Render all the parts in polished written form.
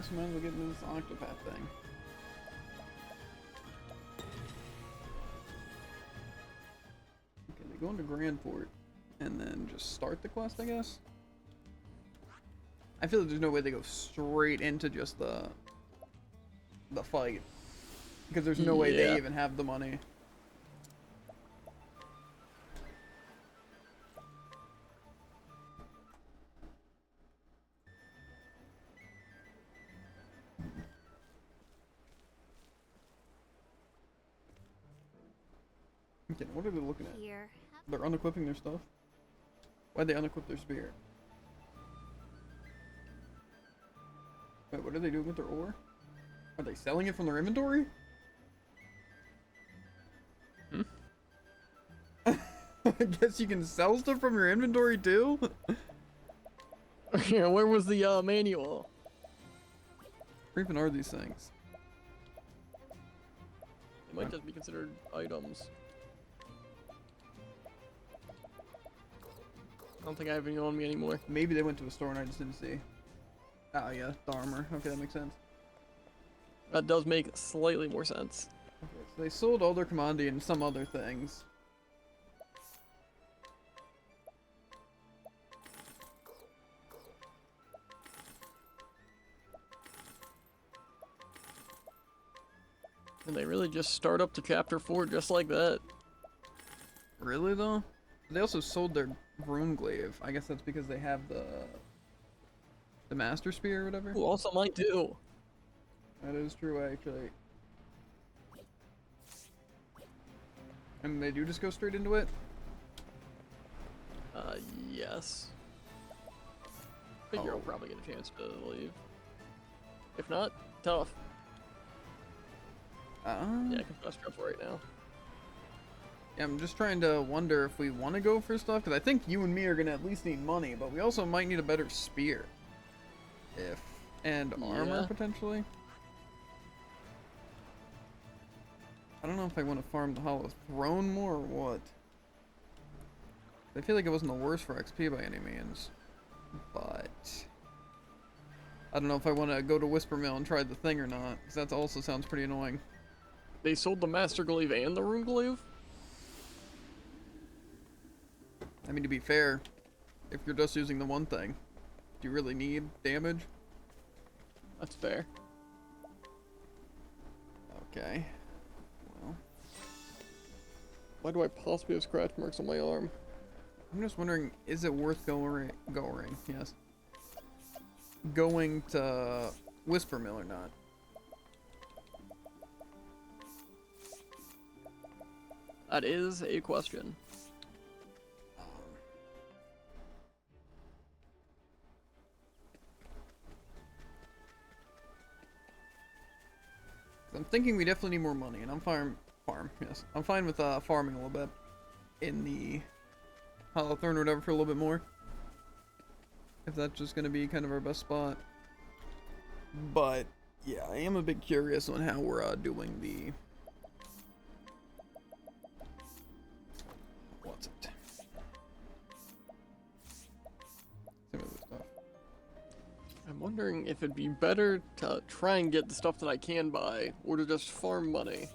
so might as well get into this Octopath thing. Okay, they go into Grandport and then just start the quest, I guess. I feel like there's no way they go straight into just the fight, because there's no way they even have the money. Okay, what are they looking at? Here. They're unequipping their stuff? Why'd they unequip their spear? Wait, what are they doing with their ore? Are they selling it from their inventory? Hmm? I guess you can sell stuff from your inventory too? Yeah, where was the manual? Where even are these things? They might just be considered items. I don't think I have any on me anymore. Maybe they went to a store and I just didn't see. Oh yeah, the armor. Okay, that makes sense. That does make slightly more sense. Okay, so they sold all their commodity and some other things. And they really just start up to chapter 4 just like that. Really though? They also sold their rune glaive. I guess that's because they have the master spear or whatever. Who also might do. That is true actually. And they do just go straight into it? Yes. Figure I'll probably get a chance to leave. If not, tough. Yeah, I can bust up right now. Yeah, I'm just trying to wonder if we want to go for stuff, because I think you and me are going to at least need money, but we also might need a better spear. And armor, potentially. I don't know if I want to farm the Hollow Throne more or what. I feel like it wasn't the worst for XP by any means. But I don't know if I want to go to Whisper Mill and try the thing or not, because that also sounds pretty annoying. They sold the Master Glaive and the Rune Glaive? I mean, to be fair, if you're just using the one thing, do you really need damage? That's fair. Okay. Well, Why do I possibly have scratch marks on my arm? I'm just wondering, is it worth going to Whisper Mill or not? That is a question. I'm thinking we definitely need more money, and I'm yes. I'm fine with farming a little bit in the Hollow Throne or whatever for a little bit more. If that's just gonna be kind of our best spot. But yeah, I am a bit curious on how we're doing the what's it? Some of this stuff. I'm wondering if it'd be better to try and get the stuff that I can buy, or to just farm money.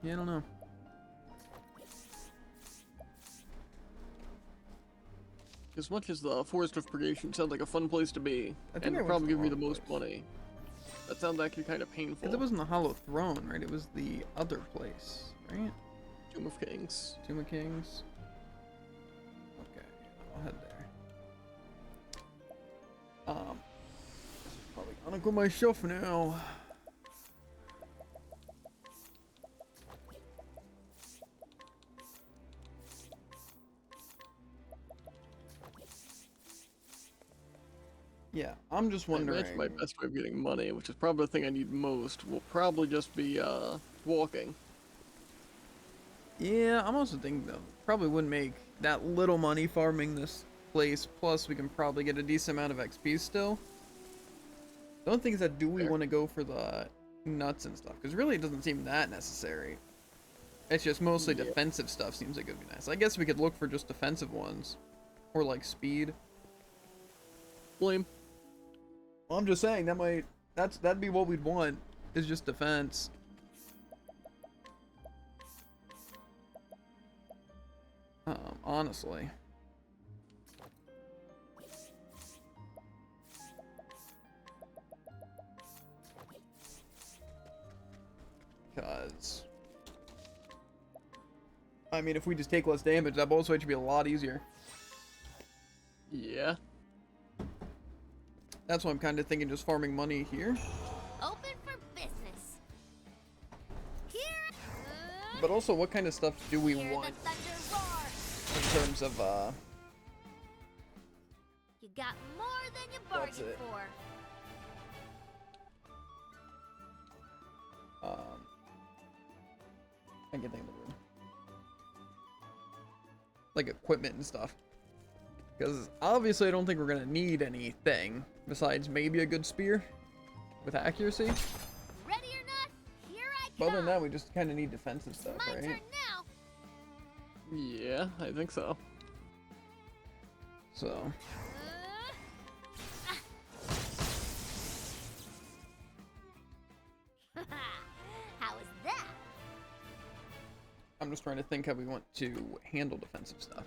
Yeah, I don't know. As much as the Forest of Purgation sounds like a fun place to be, and I would went probably to give me the wrong most place. money, that sounds actually kind of painful. Because it wasn't the Hollow Throne, right? It was the other place, right? Tomb of Kings. Tomb of Kings. Okay, I'll head there. Probably gonna go my shelf now. Yeah, I'm just I wondering. imagine my best way of getting money, which is probably the thing I need most, will probably just be walking. Yeah, I'm also thinking though, probably wouldn't make that little money farming this place. Plus, we can probably get a decent amount of XP still. The only thing is that do we want to go for the nuts and stuff? Because really, it doesn't seem that necessary. It's just mostly defensive stuff. Seems like it would be nice. I guess we could look for just defensive ones, or like speed. blame. Well, I'm just saying that'd be what we'd want, is just defense. Honestly. Because I mean, if we just take less damage, that boss fight should be a lot easier. Yeah. That's why I'm kind of thinking just farming money here. Open for business. Here. But also, what kind of stuff do we Hear want the thunder roar. in terms of, You got more than you That's bargained it. for. I can think of the word. Like equipment and stuff. Because obviously I don't think we're going to need anything besides maybe a good spear with accuracy. Ready or not, here I But come. other than that, we just kind of need defensive stuff, My right? turn now. Yeah, I think so. So, How is that? I'm just trying to think how we want to handle defensive stuff.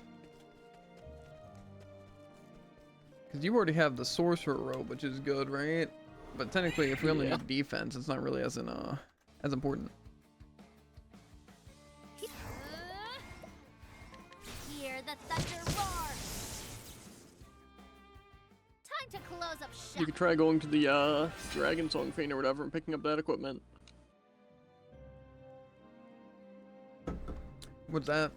Because you already have the sorcerer robe, which is good, right? But technically, if we only Yeah. need defense, it's not really as important. Hear the thunder roar. Time to close up shop. You could try going to the Dragon Song Feint or whatever and picking up that equipment. What's that?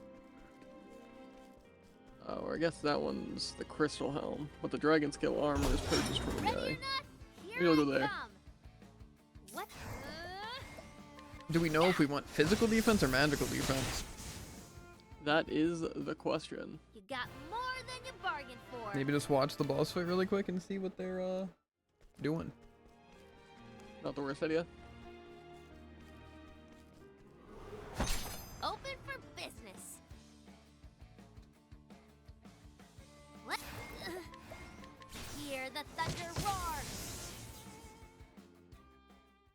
Or I guess that one's the Crystal Helm, but the Dragon Scale armor is purchased from the Ready guy. or not, here Maybe I'll go I there. come. What? Do we know if we want physical defense or magical defense? That is the question. You got more than you bargained for. Maybe just watch the boss fight really quick and see what they're doing. Not the worst idea. Open for business. What? Hear the thunder roar.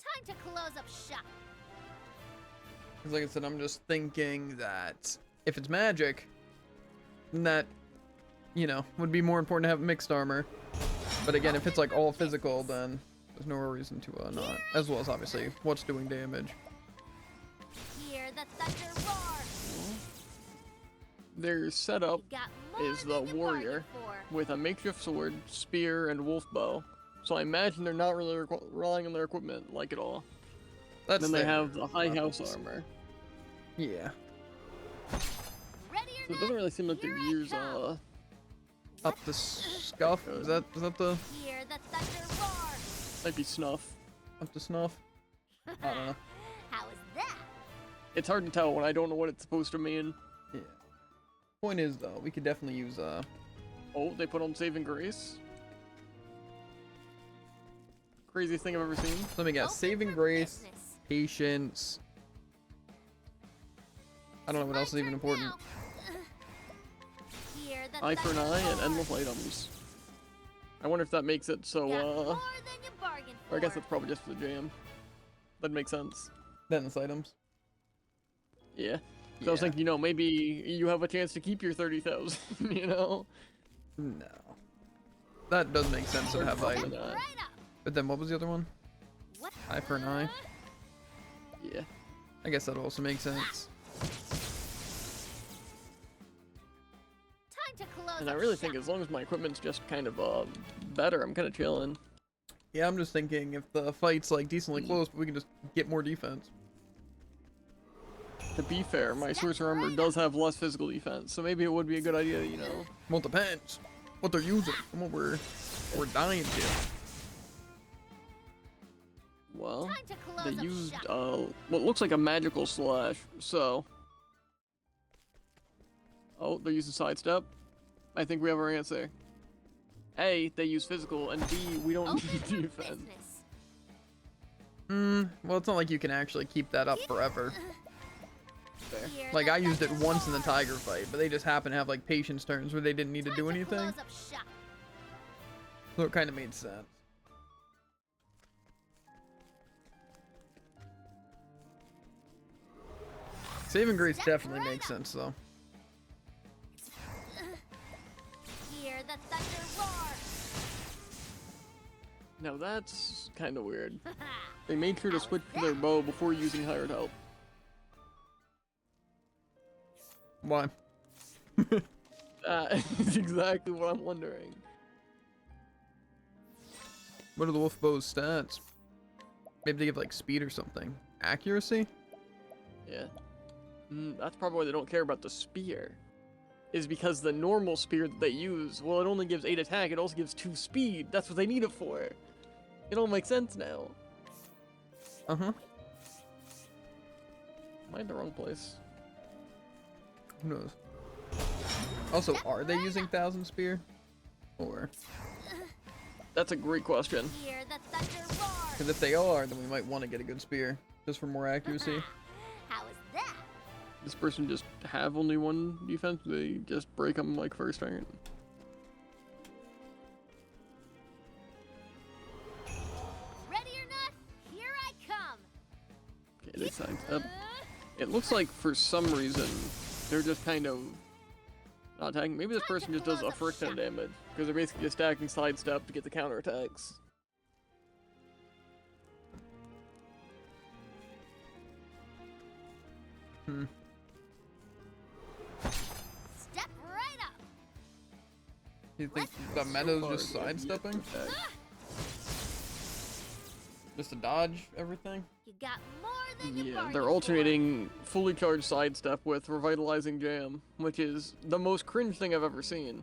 Time to close up shop. Because like I said, I'm just thinking that if it's magic, then that, you know, would be more important to have mixed armor. But again, if it's like all physical, then there's no reason to not. As well as obviously what's doing damage. Hear the thunder roar. Their setup You got more is the than you warrior bargained for. with a makeshift sword, spear, and wolf bow. So I imagine they're not really relying on their equipment like at all. That's Then they their have the high house weapons. armor. Yeah. Ready So or it doesn't really seem like they Here I use come. Up the scuff. Is that the not, hear the thunder roar. might be snuff. up to snuff? I don't know. How is that? It's hard to tell when I don't know what it's supposed to mean. Yeah. Point is though, we could definitely use Oh, they put on Saving Grace. Craziest thing I've ever seen. let me guess, Open saving for grace, business. patience. I don't know what My else is even turn important. now. Hear the Eye for an thunder eye and roar. endless items. I wonder if that makes it so, Got more than you bargained or I guess for. that's probably just for the jam. That makes sense. Dennis items. Yeah. So I was Yeah. thinking, you know, maybe you have a chance to keep your 30,000, you know? No. That does make sense to have Probably items. not. Right up. But then what was the other one? What? Eye for an eye? Yeah. I guess that also makes sense. Time to close And I up really shop. think as long as my equipment's just kind of better, I'm kind of chilling. Yeah, I'm just thinking if the fight's like decently close, but we can just get more defense. To be fair, my sorcerer armor does have less physical defense, so maybe it would be a good idea, you know? Well, it depends what they're using and what we're dying to. Well, Time to close they up used shop. what looks like a magical slash, so... Oh, they're using sidestep? I think we have our answer. A, they use physical, and B, we don't Open need for defense. business. Well, it's not like you can actually keep that up forever. Fair. Hear Like, the I used it thunder once in the roar. tiger fight, but they just happen to have, like, patience turns where they didn't need to Time do anything. Close up shop. So it kind of made sense. Saving grace definitely makes sense, though. Hear the thunder roar. Now that's kind of weird. They made sure to switch to their bow before using hired help. Why? That is exactly what I'm wondering. What are the wolf bow's stats? Maybe they give like speed or something. Accuracy? Yeah. That's probably why they don't care about the spear. Is because the normal spear that they use, well, it only gives 8 attack, it also gives 2 speed. That's what they need it for. It all makes sense now. Uh-huh. Am I in the wrong place? Who knows? Also, are they using 1,000 spear? Or... That's a great question. Hear the thunder roar. Because if they are, then we might want to get a good spear. Just for more accuracy. How is that? This person just have only 1 defense? They just break them like first turn. Ready or not, here I come. Okay, they signed up. It looks like for some reason, they're just kind of not attacking. Maybe this person just does a frick ton of damage. Because they're basically just stacking sidestep to get the counterattacks. Step right up. You think the meta's just sidestepping? Just to dodge everything? You got more than you Yeah, bargained they're for. alternating fully charged sidestep with revitalizing jam, which is the most cringe thing I've ever seen.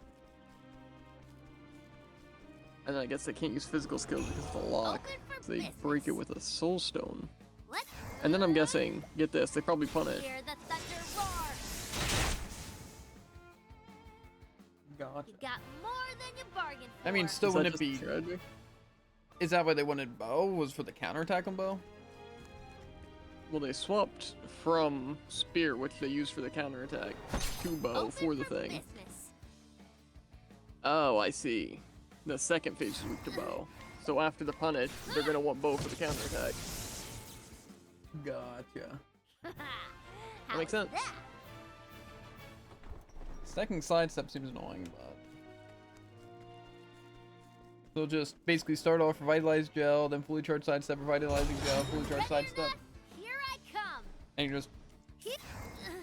And I guess they can't use physical skills because of the lock. Open for So they business. break it with a soul stone. Let's And then I'm guessing, get this, they probably punish. hear the thunder roar. Gotcha. You got more than you bargained for. I mean, still Is that wouldn't it just be... strategy? Is that why they wanted bow? Was for the counterattack on bow? Well, they swapped from spear, which they use for the counterattack, to bow Open for the thing. business. Oh, I see. The second phase is weak to bow. So after the punish, they're gonna want bow for the counterattack. Gotcha. How makes is sense. that? Stacking sidestep seems annoying, but... They'll just basically start off revitalized gel, then fully charged sidestep, revitalizing gel, fully charged Ready or sidestep, not, here I come. and you just...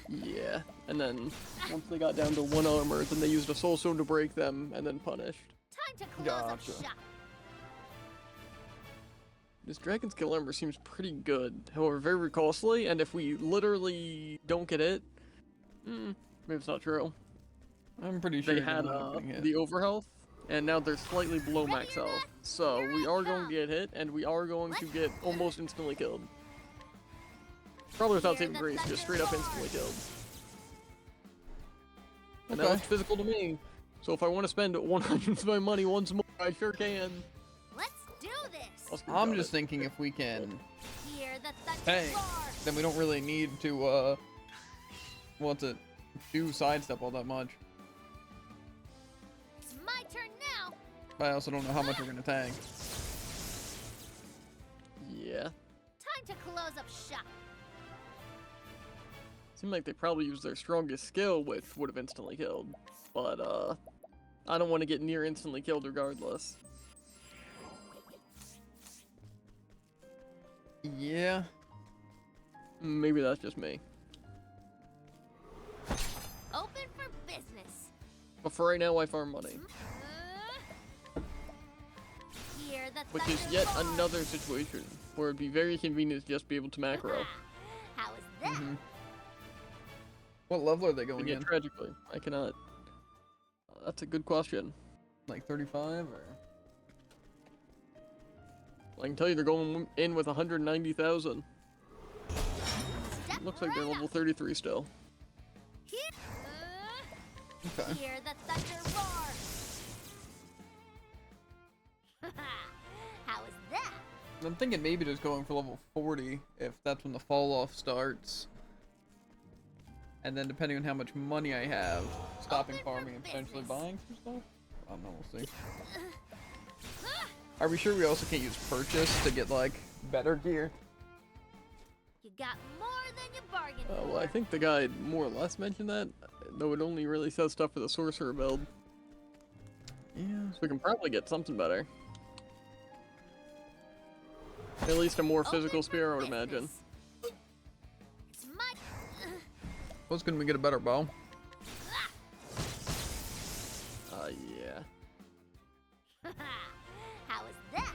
Yeah, and then once they got down to 1 armor, then they used a soul stone to break them, and then punished. Time to close up Gotcha. shop. This Dragon's Kill armor seems pretty good, however very costly, and if we literally don't get it, maybe it's not true. I'm pretty sure They you're had not getting hit. the overhealth, and now they're slightly below max health. So we are going to get hit, and we are going to get almost instantly killed. Probably without saving grace, just straight up instantly killed. And that Okay. looks physical to me. So if I want to spend 100 of my money once more, I sure can. Let's do this. I'll screw I'm about just it. thinking if we can Hear the thunder tank, roar. then we don't really need to, to do sidestep all that much. It's my turn now. But I also don't know how much we're gonna tank. Yeah. Time to close up shop. Seemed like they probably used their strongest skill, which would have instantly killed. But, I don't want to get near instantly killed regardless. Yeah. Maybe that's just me. Open for business. But for right now, I farm money. Hear the Which is thunder yet roar. another situation where it'd be very convenient to just be able to macro. How is that? Mhm. What level are they going And yet, in? tragically, I cannot. That's a good question. Like 35 or? I can tell you they're going in with 190,000. Step Looks like they're right level up. 33 still. Here. Okay. Hear the thunder roar. How is that? I'm thinking maybe just going for level 40 if that's when the fall off starts. And then depending on how much money I have, stopping Open for farming and potentially business. buying some stuff? I don't know, we'll see. Are we sure we also can't use purchase to get like better gear? You got more than you bargained for. Well, I think the guide more or less mentioned that, though it only really says stuff for the sorcerer build. Yeah. So we can probably get something better. At least a more physical spear, I would imagine. It's my. What's gonna we get a better bow? Yeah. How is that?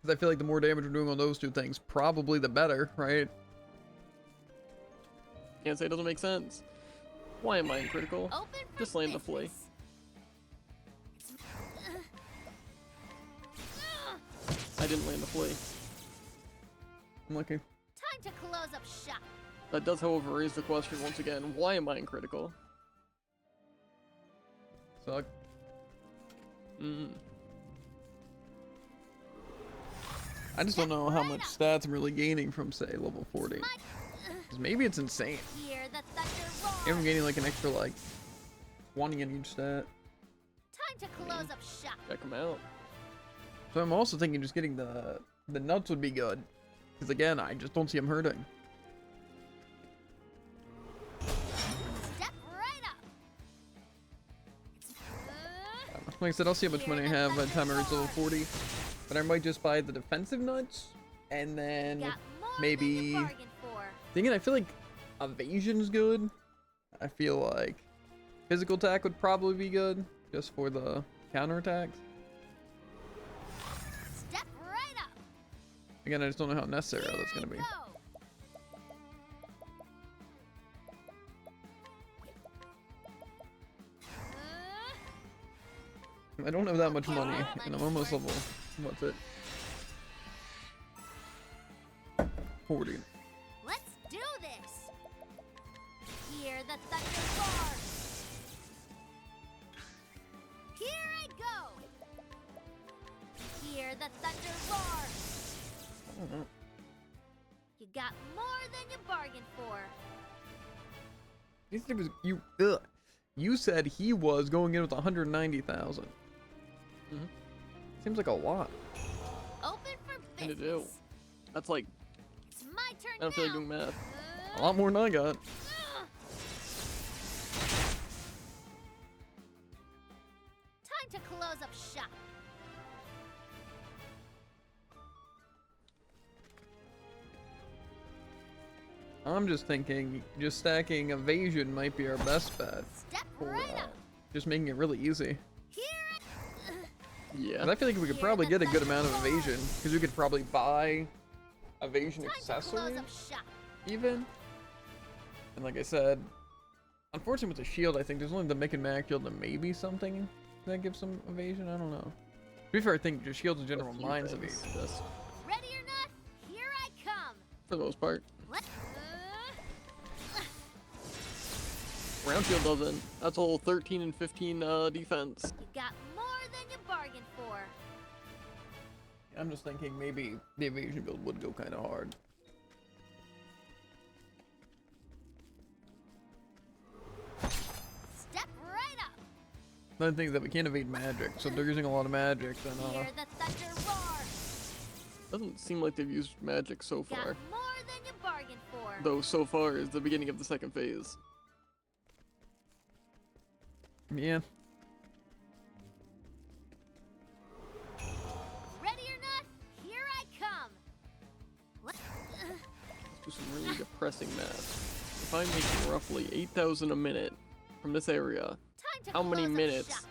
Because I feel like the more damage we're doing on those two things, probably the better, right? Can't say it doesn't make sense. Why am I in critical? Open for Just land the flea. business. I didn't land the flea. I'm lucky. Time to close up shop. That does, however, raise the question once again, why am I in critical? Suck. I just don't know how much stats I'm really gaining from, say, level 40. 'Cause maybe it's insane. Hear the thunder roar. Maybe I'm gaining like an extra like 20 in each stat. Time to close up shop. Check him out. So I'm also thinking just getting the nuts would be good. Because again, I just don't see them hurting. Step right up. Like I said, I'll see how much money I have by the time I reach level 40. But I might just buy the defensive nuts. And then Got more maybe... than you bargained for. Thinking, I feel like evasion's good. I feel like physical attack would probably be good. Just for the counterattacks. Step right up. Again, I just don't know how necessary Here that's going to I be. go. I don't have that much money, and I'm almost level, what's it? 40. Let's do this. Hear the thunder roar. Here I go. Hear the thunder roar. I don't know. You got more than you bargained for. You said, you said he was going in with 190,000. Seems like a lot. Open for And to business. do. That's like, It's my turn I don't feel like now. doing math. A lot more than I got. Time to close up shop. I'm just thinking, just stacking evasion might be our best bet. Step For, right up. just making it really easy. Here I... Yeah. 'Cause I feel like we could probably get a good amount of evasion. Because we could probably buy evasion Time to close accessories, up shop. even. And like I said, unfortunately with the shield, I think there's only the Mick and Mac shield and maybe something that gives some evasion. I don't know. To be fair, I think just shields in general A few mines things, evasion. just Ready or not, here I come. for the most part. Let Round shield doesn't. That's a whole 13 and 15 defense. You got more than you bargained for. I'm just thinking maybe the evasion build would go kind of hard. Step right up. Another thing is that we can't evade magic, so if they're using a lot of magic, then Hear the thunder roar. Doesn't seem like they've used magic so Got far. more than you bargained for. Though so far is the beginning of the second phase. yeah. Ready or not, here I come. Let Let's do some really depressing math. If I'm making roughly 8,000 a minute from this area, Time to how many close up minutes shop.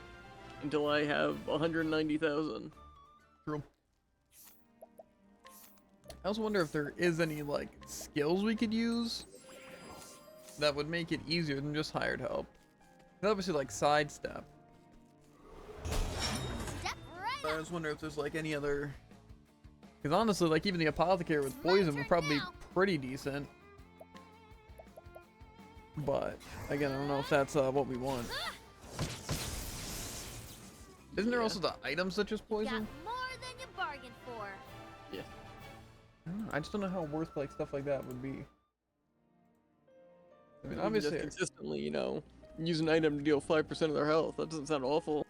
until I have 190,000? True. I also wonder if there is any like skills we could use that would make it easier than just hired help. 'Cause obviously, like sidestep. Step right I up. just wonder if there's like any other. Because honestly, like even the apothecary with It's my poison would turn probably be now. pretty decent. But again, I don't know if that's what we want. Isn't there Yeah. also the items such as Got poison? more than you bargained for. Yeah. I don't know, I just don't know how worth like stuff like that would be. I mean, We can obviously, just consistently, you know, use an item to deal 5% of their health. That doesn't sound awful.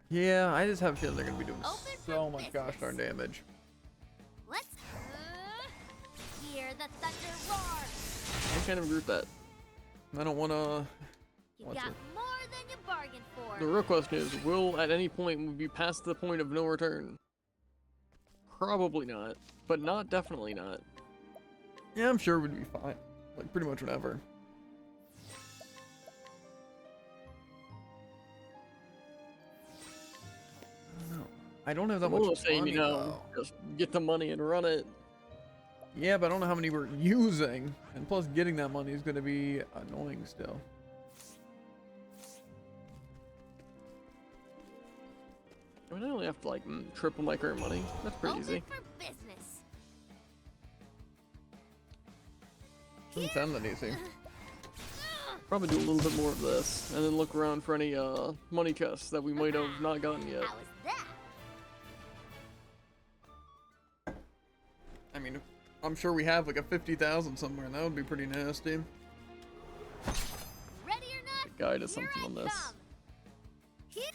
Yeah, I just have a feeling they're gonna be doing Open so for much gosh darn business. damage. Let's hear the thunder roar. I kind of agree with that. I don't wanna. You What's got it? more than you bargained for. The real question is, will at any point we be past the point of no return? Probably not, but not definitely not. Yeah, I'm sure we'd be fine. Like pretty much whenever. I don't know. I don't have that Well, much saying, money you know, though. just get the money and run it. Yeah, but I don't know how many we're using, and plus getting that money is gonna be annoying still. I mean, I only have to like triple my current money. That's pretty Open easy. for business. Doesn't sound that easy. Probably do a little bit more of this, and then look around for any money chests that we might have not gotten yet. How is that? I mean, I'm sure we have like a 50,000 somewhere, and that would be pretty nasty. Ready or not? Guide us Here something I on this. come. Hit.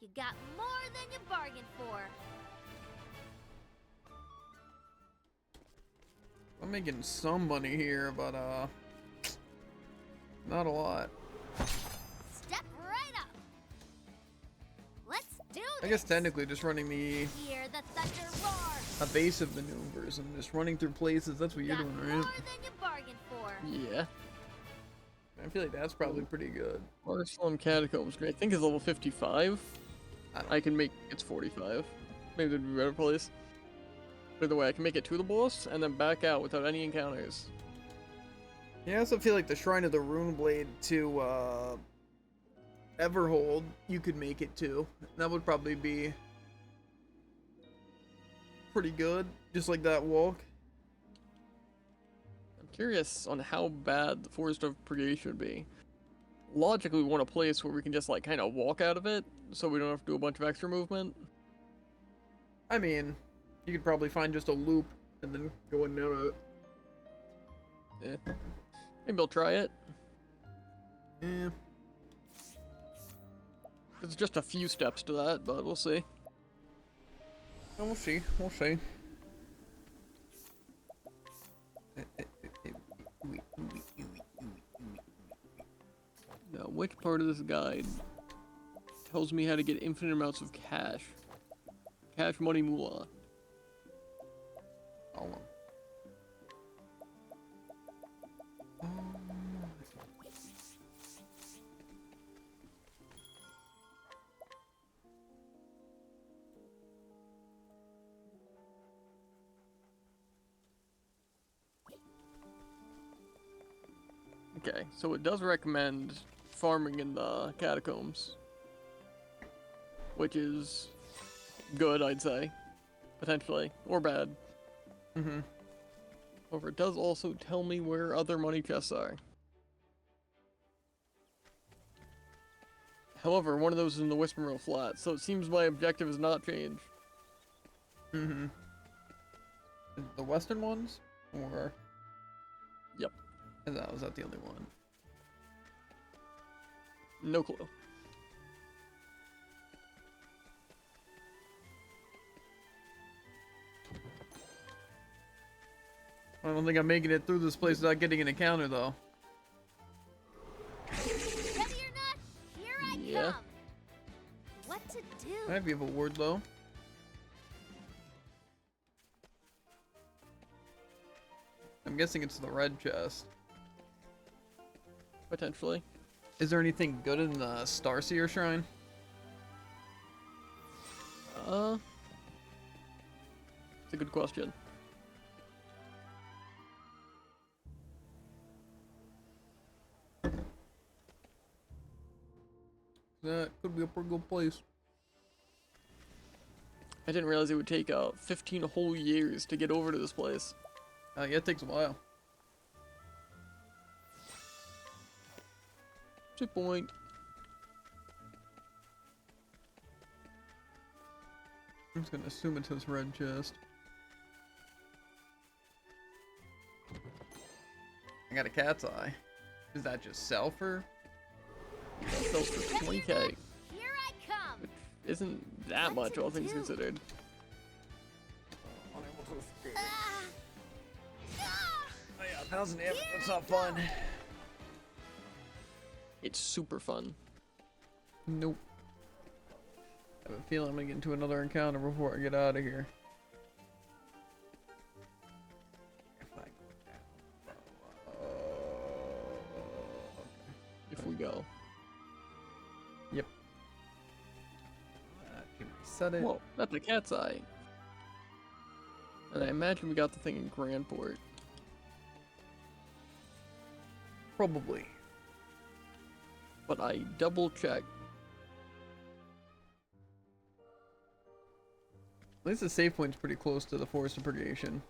You got more than you bargained for. I'm making some money here, but not a lot. Step right up. Let's do this. I guess technically just running the Hear the thunder roar. evasive maneuvers and just running through places, that's what you're Got doing, more right? than you bargained for. Yeah. I feel like that's probably pretty good. Arsenal Catacombs, I think is level 55. I can make it's 45. Maybe that'd be a better place. Either way, I can make it to the boss and then back out without any encounters. Yeah, I also feel like the Shrine of the Rune Blade to Everhold, you could make it to. That would probably be pretty good, just like that walk. I'm curious on how bad the Forest of Purgation would be. Logically, we want a place where we can just like kind of walk out of it, so we don't have to do a bunch of extra movement. I mean, you could probably find just a loop and then go in and out of it. Eh. Maybe I'll try it. Yeah. It's just a few steps to that, but we'll see. We'll see. We'll see. Now, which part of this guide tells me how to get infinite amounts of cash? Cash money moolah. Hold on. Okay, so it does recommend farming in the catacombs, which is good, I'd say, potentially, or bad. Mm-hmm. However, it does also tell me where other money chests are. However, one of those is in the Whispermill Flat, so it seems my objective has not changed. Mm-hmm. The western ones? Or... Yep. Was that the only one? No clue. I don't think I'm making it through this place without getting an encounter, though. Ready or not? Here I Yeah. come. What to do? I have a ward, though. I'm guessing it's the red chest. Potentially. Is there anything good in the Starseer Shrine? It's a good question. That could be a pretty good place. I didn't realize it would take 15 whole years to get over to this place. Yeah, it takes a while. 2 point. I'm just gonna assume it's his red chest. I got a cat's eye. Does that just sell for? That sells for 20k. Here I come. Which isn't that much, all things considered. Ah. Ah. Oh yeah, 1,000 damage. That's not fun. It's super fun. Nope. I have a feeling I'm gonna get into another encounter before I get out of here. If I go down. If we go. Yep. Can reset it. Whoa, that's a cat's eye. And I imagine we got the thing in Grandport. Probably. But I double checked. At least the save point's pretty close to the Forest of Purgation.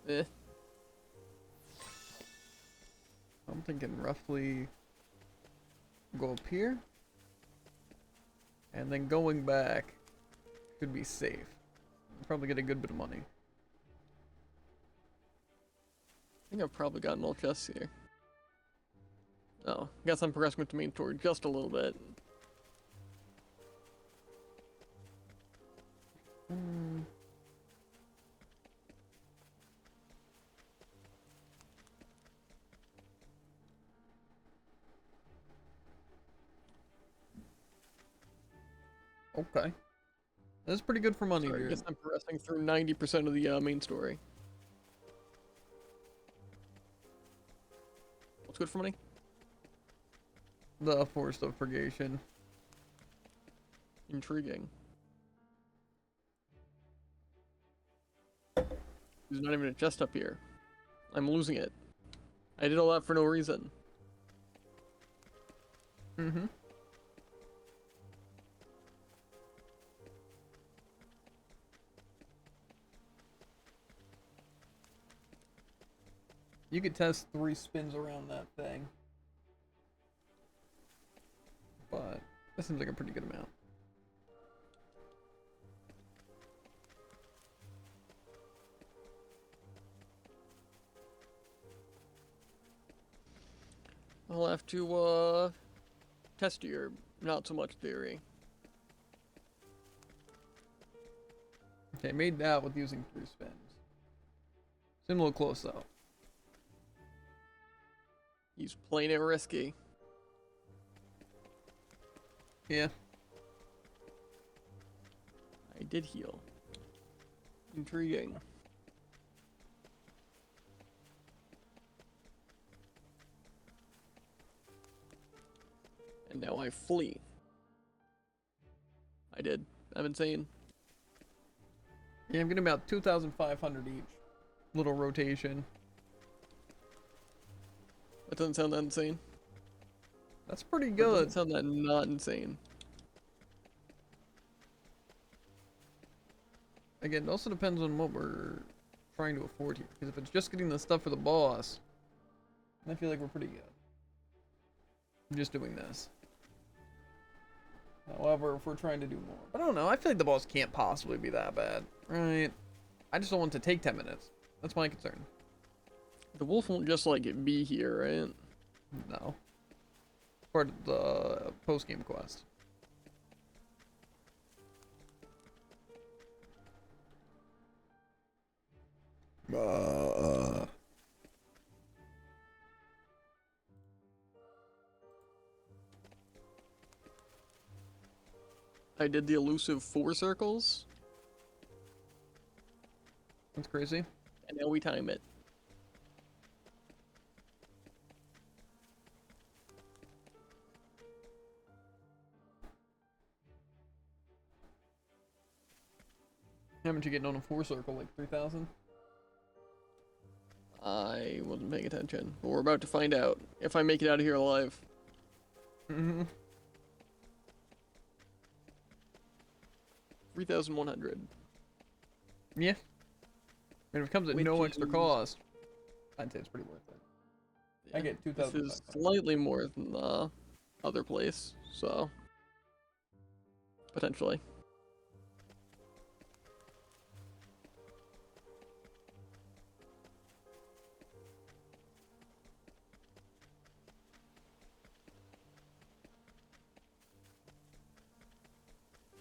Eh. I'm thinking roughly go up here. And then going back could be safe. Probably get a good bit of money. I think I've probably got an old chest here. Oh, guess I'm progressing with the main story just a little bit. Okay. That's pretty good for money, Sorry, I dude. guess I'm progressing through 90% of the main story. What's good for money? The Forest of Purgation. Intriguing. There's not even a chest up here. I'm losing it. I did all that for no reason. Mm-hmm. You could test 3 spins around that thing. But that seems like a pretty good amount. I'll have to, test your not so much theory. Okay, made that with using 3 spins. Seemed a little close though. He's playing it risky. Yeah. I did heal. Intriguing. And now I flee. I did. I'm insane. Yeah, I'm getting about 2,500 each. Little rotation. That doesn't sound that insane. That's pretty That good. doesn't sound that not insane. Again, it also depends on what we're trying to afford here. Because if it's just getting the stuff for the boss, I feel like we're pretty good. I'm just doing this. However, if we're trying to do more. But I don't know, I feel like the boss can't possibly be that bad. Right? I just don't want it to take 10 minutes. That's my concern. The wolf won't just like be here, right? No. Part of the post-game quest. I did the elusive 4 circles, That's crazy. and now we time it. How much you getting on a 4 circle? Like 3,000? I wasn't paying attention, but we're about to find out if I make it out of here alive. Mm-hmm. 3,100. Yeah. And if it comes at Which no extra is- cost, I'd say it's pretty worth it. I get This 2,500. is slightly more than the other place, so potentially.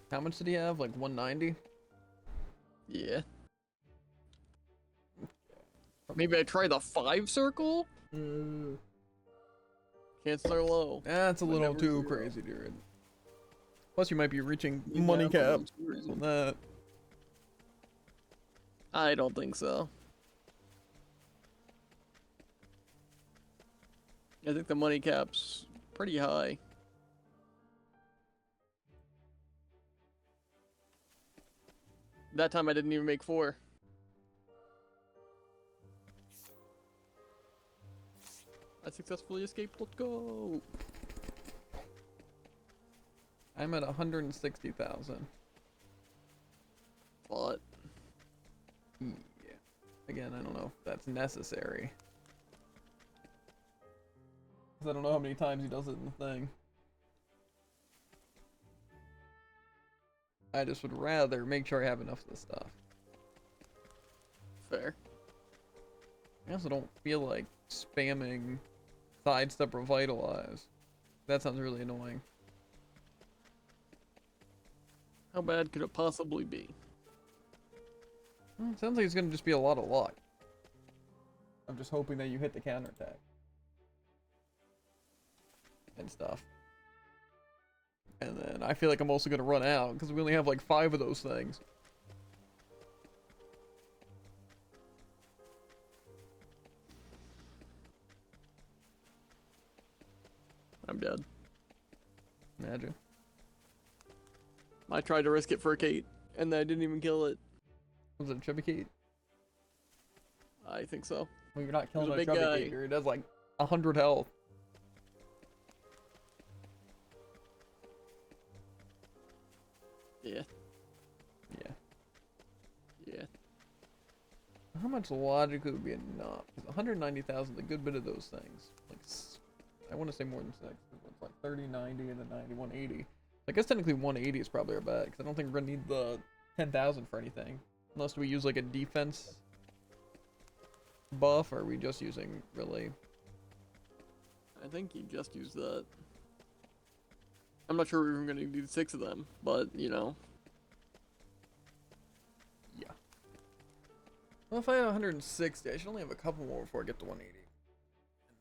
How much did he have? Like 190? Yeah. Maybe I try the 5 circle? Chances are low. That's a but little never too 0. crazy, dude. Plus, you might be reaching Yeah, money but cap I'm serious. on that. I don't think so. I think the money cap's pretty high. That time I didn't even make 4. I successfully escaped. Let's go. I'm at 160,000. But Yeah. Again, I don't know if that's necessary. 'Cause I don't know how many times he does it in the thing. I just would rather make sure I have enough of this stuff. fair. I also don't feel like spamming sidestep revitalize. That sounds really annoying. How bad could it possibly be? Well, it sounds like it's gonna just be a lot of luck. I'm just hoping that you hit the counterattack. And stuff. And then I feel like I'm also gonna run out, because we only have like 5 of those things. I'm dead. Imagine. I tried to risk it for a Kate, and I didn't even kill it. Was it a Chubby? I think so. Well, you're not killing a a big Chubby guy. Gator. It has like 100 health. Yeah. Yeah. Yeah. How much logically would be enough? Because 190,000 is a good bit of those things. Like, I want to say more than 6. It's like 30, 90, and then 90, 180. I guess technically 180 is probably our bet, because I don't think we're going to need the 10,000 for anything. Unless we use like a defense buff, or are we just using really? I think you just used that. I'm not sure we're even going to do 6 of them, but, you know. Yeah. Well, if I have 160, I should only have a couple more before I get to 180.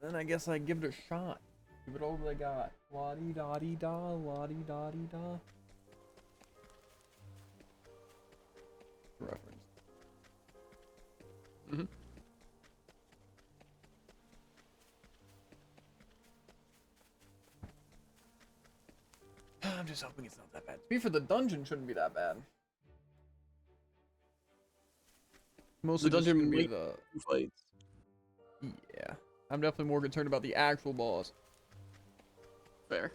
And then I guess I give it a shot. Give it all that I got. La-dee-da-dee-da, la-dee-da-dee-da. Reference. Mm-hmm. I'm just hoping it's not that bad. Speed for the dungeon shouldn't be that bad. Mostly The just gonna dungeon be might the fights. yeah. I'm definitely more concerned about the actual boss. Fair.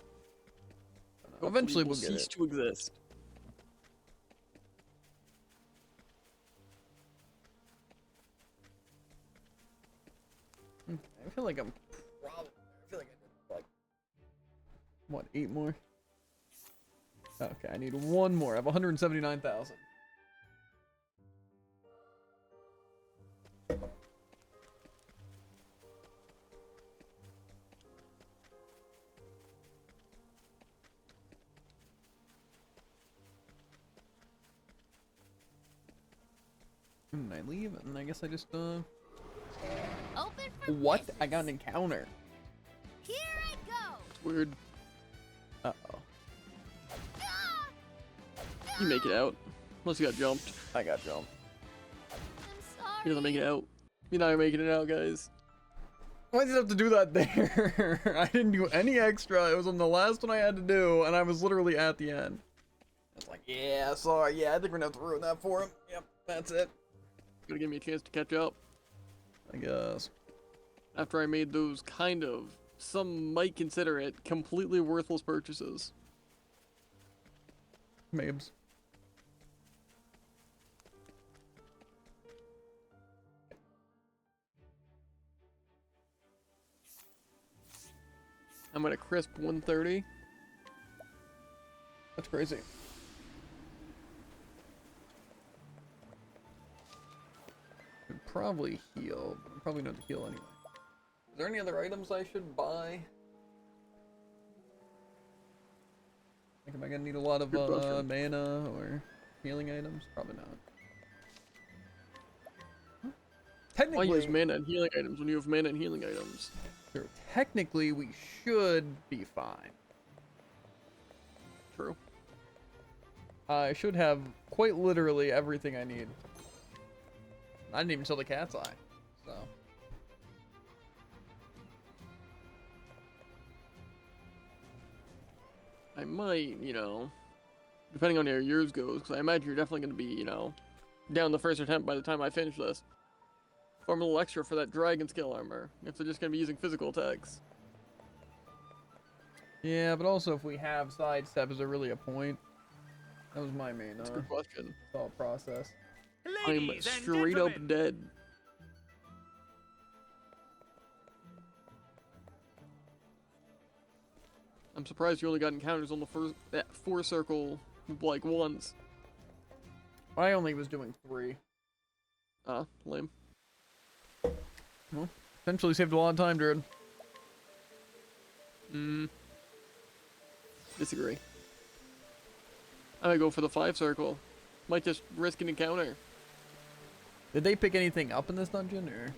Eventually we'll Hopefully get cease it. to exist. I feel like I'm probably. I feel like I did like what, 8 more? Okay, I need 1 more. I have 179,000. And I leave, and I guess I just Open for What? business. I got an encounter. Here I go. It's weird. Uh-oh. Ah! You make it out. Unless you got jumped. I got jumped. I'm sorry. He doesn't make it out. You're not making it out, guys. Why did you have to do that there? I didn't do any extra. It was on the last one I had to do, and I was literally at the end. It's like, yeah, sorry. Yeah, I think we're gonna have to ruin that for him. Yep, that's it. Gonna give me a chance to catch up. I guess. After I made those kind of, some might consider it, completely worthless purchases. Mabes. I'm at a crisp 130. That's crazy. Could probably heal, but I'm probably not to heal anyway. Is there any other items I should buy? Like, am I gonna need a lot of Good question. mana or healing items? Probably not. Why use Technically, mana and healing items when you have mana and healing items? sure, technically we should be fine. True. I should have quite literally everything I need. I didn't even sell the cat's eye, so. I might, you know, depending on how yours goes, because I imagine you're definitely going to be, you know, down the first attempt by the time I finish this. Farm a little extra for that dragon skill armor, if they're just going to be using physical attacks. Yeah, but also if we have sidestep, is there really a point? That was my main That's a good question. thought process. I'm straight up dead. I'm surprised you only got encounters on the first that 4 circle like once. I only was doing 3. Lame. Well, essentially saved a lot of time, Druid. Disagree. I might go for the 5 circle. Might just risk an encounter. Did they pick anything up in this dungeon, or?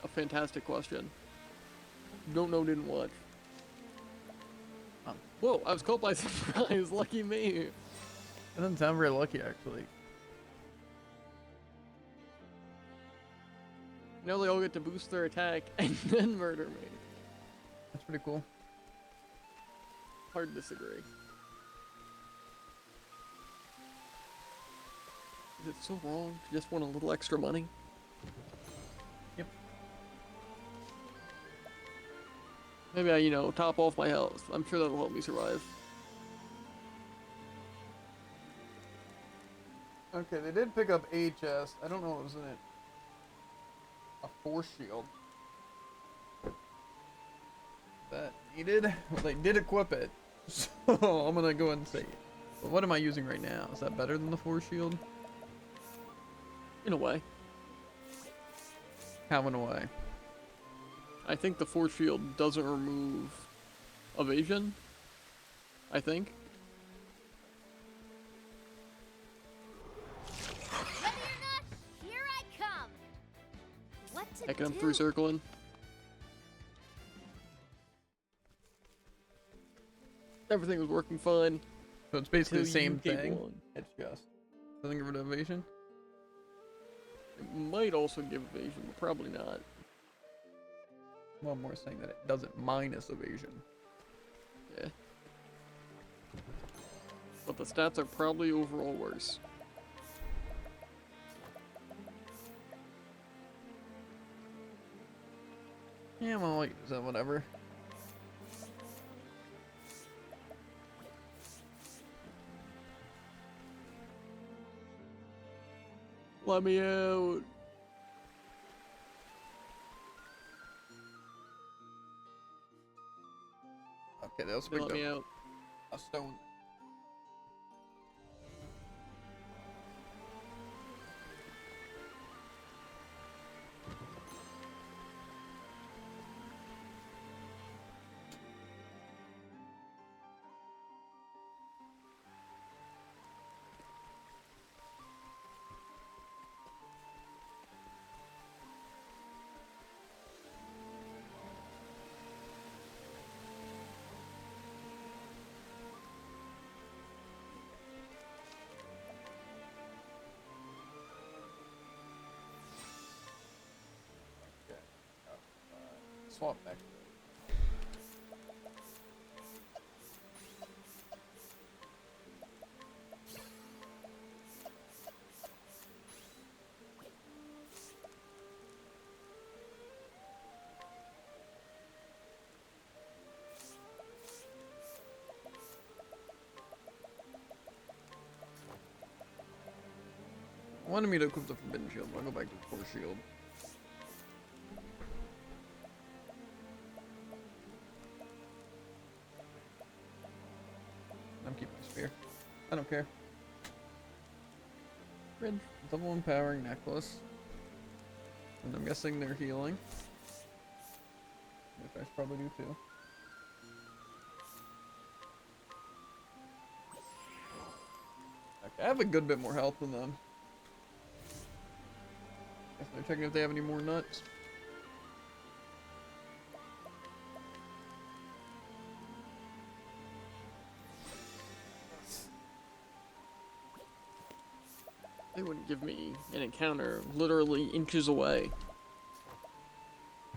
A fantastic question. Don't know, didn't watch. Whoa, I was caught by surprise. Lucky me. It doesn't sound very lucky, actually. Now they all get to boost their attack and then murder me. That's pretty cool. Hard to disagree. Is it so wrong to just want a little extra money? Yep. Maybe I, you know, top off my health. I'm sure that'll help me survive. Okay, they did pick up a chest. I don't know what was in it. A force shield. That needed. Well, they did equip it. So I'm gonna go ahead and say, but what am I using right now? Is that better than the force shield? In a way. How in a way? I think the force shield doesn't remove evasion. I think. Ready or not, here I come. What to Heck, I'm do? through circling. Everything was working fine. So it's basically the Till you same came thing. along. It's just doesn't give rid of evasion. It might also give evasion, but probably not. Well, I'm more saying that it doesn't minus evasion. Yeah. But the stats are probably overall worse. Yeah, well, I'll use that, whatever. Let me out. Okay, that was They picked let me up out. a stone. Swap back. Wanted me to equip the forbidden shield, but I'll go back to the force shield. I'm keeping the spear. I don't care. Red double empowering necklace. And I'm guessing they're healing. Which I should probably do too. I have a good bit more health than them. Guess they're checking if they have any more nuts. They wouldn't give me an encounter literally inches away.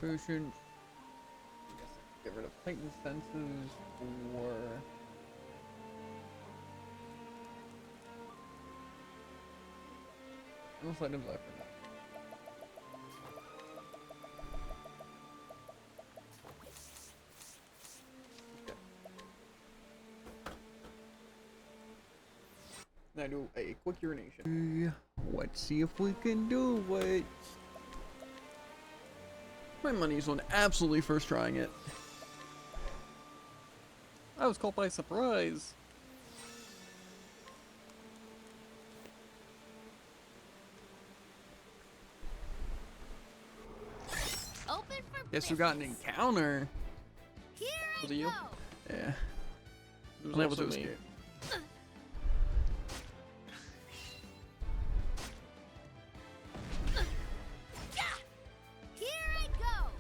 Potion. Get rid of heightened senses or most items I forgot. Now do a quick urination. Let's see if we can do it. My money's on absolutely first trying it. I was caught by surprise. Open for Guess we got an business. encounter. Here I Was it you? go. Yeah. It was Unable also to me. escape. Here I go.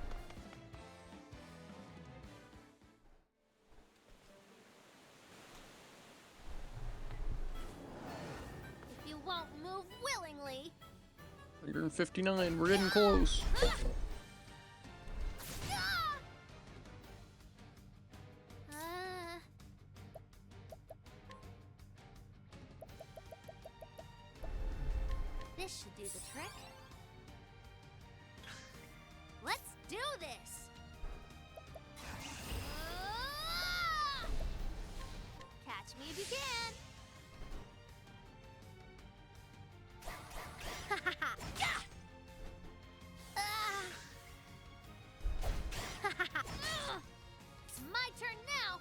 If you won't move willingly. 159, we're getting close. This should do the trick. Let's do this. Catch me if you can. It's my turn now.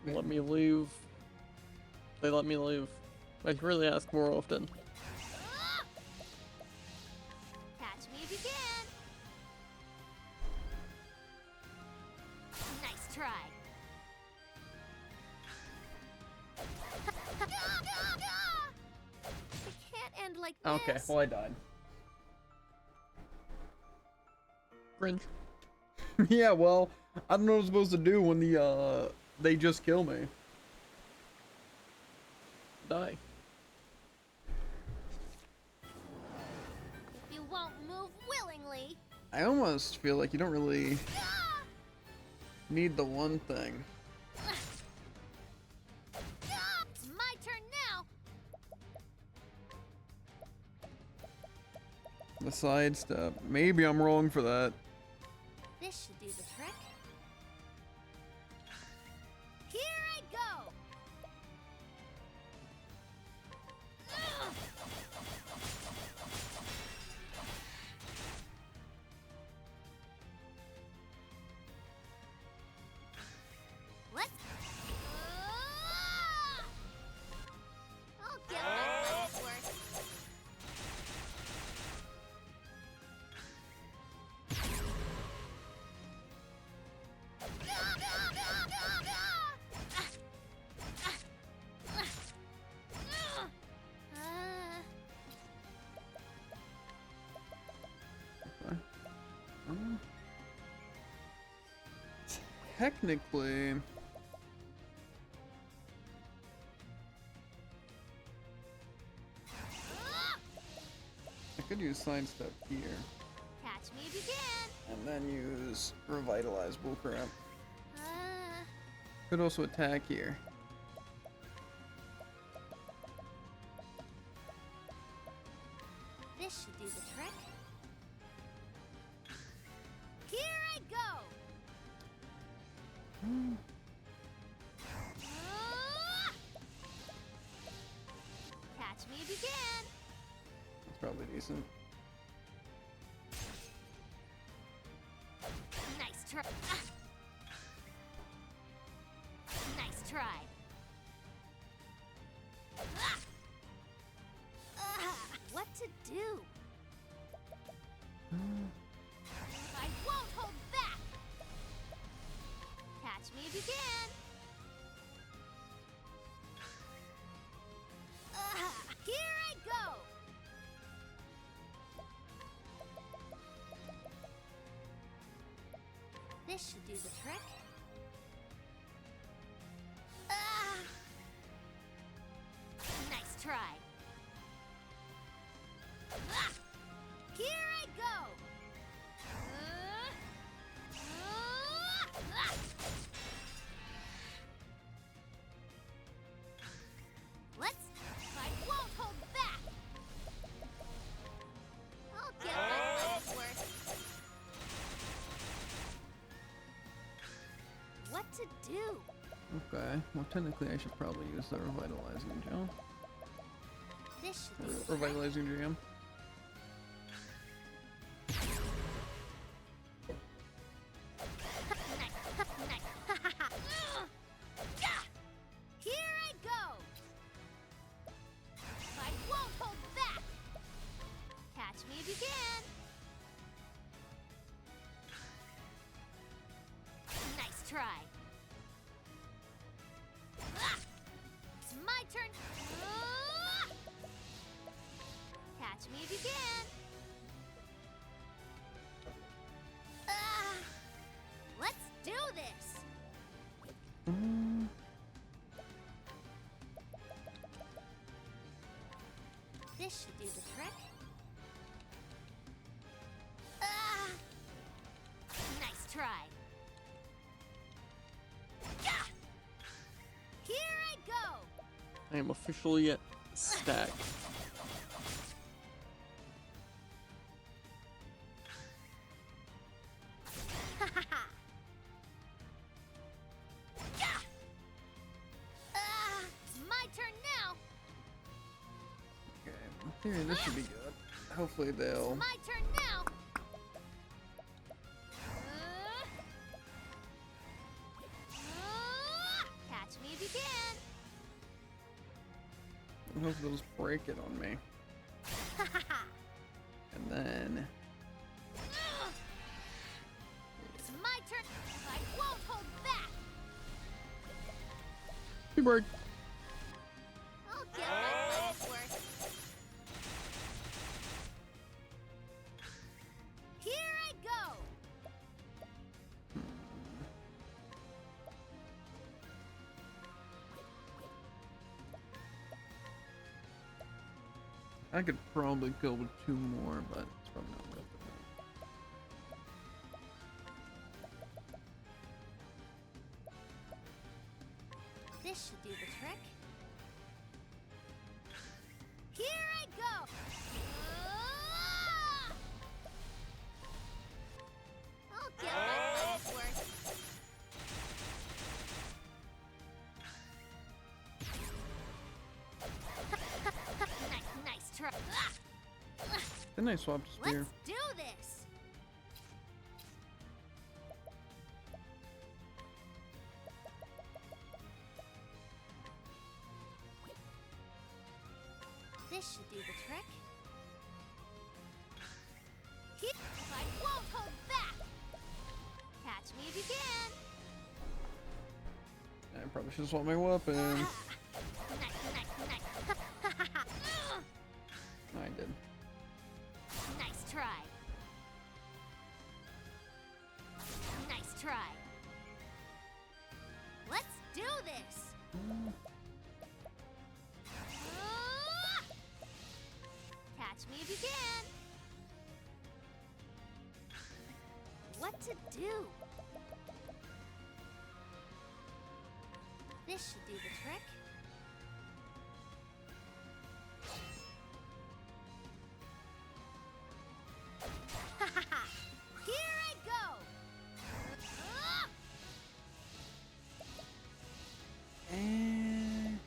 Let me leave. They let me leave. I can really ask more often. Catch me if you can. Nice try. It can't end like this. Okay, well I died. Cringe. Yeah, well, I don't know what I'm supposed to do when they just kill me. Die. If you won't move willingly. I almost feel like you don't really need the one thing. It's my turn now. The sidestep. Maybe I'm wrong for that. This should do the trick. Here I go. Let's. I'll get my money's worth. Technically, I could use sidestep here, Catch me if you can. and then use revitalize bullcrap. Uh, Could also attack here. this should do the trick. Here I go. Catch me if you can. That's probably decent. Nice try. Nice try. What to do? you can. Here I go. This should do the trick. Nice try. Here I go. Let's. I won't hold back. I'll get my money's worth. What to do? Okay, well technically I should probably use the revitalizing gel. This should be the trick. Revitalizing jam. Here I go. I won't hold back. Catch me if you can. Nice try. It's my turn. Catch me if you can. Let's do this. This should do the trick. Nice try. Here I go. I am officially stacked. It's my turn now. Okay, in theory this should be good. Hopefully they'll... My turn now. Catch me if you can. Hopefully they'll just break it on me. And then... It's my turn. I won't hold back. Hey, bird. I'll get my money's worth. Here I go. I could probably go with 2 more, but it's probably not worth it. This should do the trick. Here I go. I'll get my money's worth. Nice try. Then I swapped spear. Let's do this. This should do the trick. I won't hold back. Catch me if you can. I probably should swap my weapon. Nice. I did. Nice try. Nice try. Let's do this. Catch me if you can. What to do? This should do the trick. Here I go. And...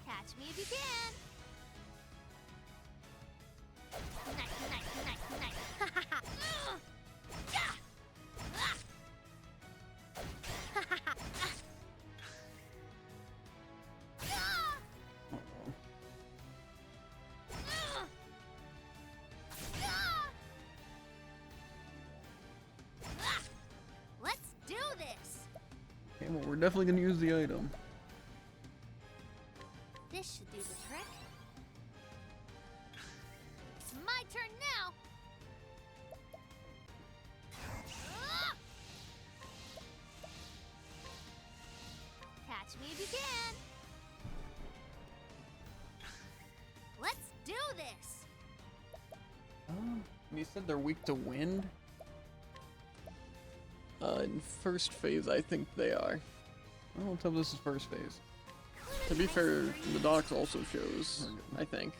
Catch me if you can. Nice. Well, we're definitely gonna use the item. This should do the trick. It's my turn now. Ah! Catch me if you can. Let's do this. You said they're weak to wind? In first phase, I think they are. I don't tell this is first phase. To be fair, the docs also shows, I think.